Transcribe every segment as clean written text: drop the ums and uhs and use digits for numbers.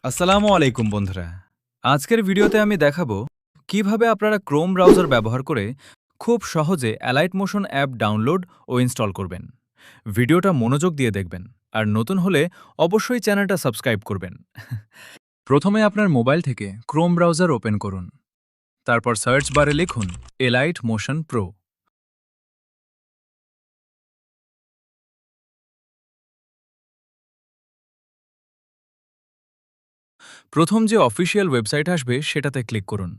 আসসালামু আলাইকুম বন্ধুরা। আজকের ভিডিওতে আমি দেখাবো কিভাবে আপনারা ক্রোম ব্রাউজার ব্যবহার করে খুব সহজে অ্যালাইট মোশন অ্যাপ ডাউনলোড ও ইনস্টল করবেন। ভিডিওটা মনোযোগ দিয়ে দেখবেন আর নতুন হলে অবশ্যই চ্যানেলটা সাবস্ক্রাইব করবেন। প্রথমে আপনার মোবাইল থেকে ক্রোম ব্রাউজার ওপেন করুন। তারপর সার্চ বারে লিখুন এলাইট মোশন প্রো। প্রথম যে অফিসিয়াল ওয়েবসাইট আসবে সেটাতে ক্লিক করুন।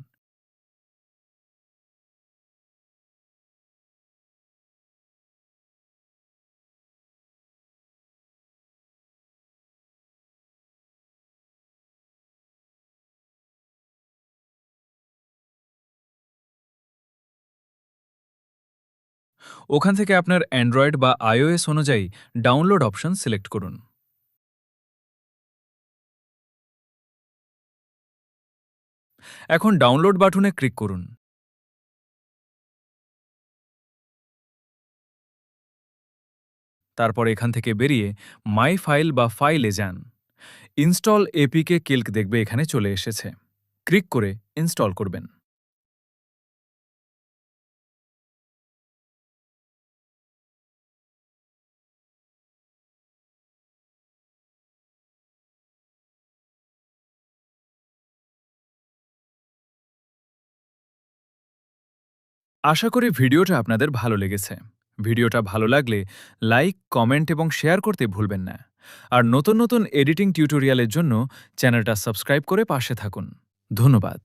ওখান থেকে আপনার অ্যান্ড্রয়েড বা আইওএস অনুযায়ী ডাউনলোড অপশন সিলেক্ট করুন। এখন ডাউনলোড বাটনে ক্লিক করুন। তারপর এখান থেকে বেরিয়ে মাই ফাইল বা ফাইলে যান। ইনস্টল এপিকে ক্লিক দেখবে এখানে চলে এসেছে। ক্লিক করে ইনস্টল করবেন। আশা করি ভিডিওটা আপনাদের ভালো লেগেছে। ভিডিওটা ভালো লাগলে লাইক, কমেন্ট এবং শেয়ার করতে ভুলবেন না। আর নতুন নতুন এডিটিং টিউটোরিয়ালের জন্য চ্যানেলটা সাবস্ক্রাইব করে পাশে থাকুন। ধন্যবাদ।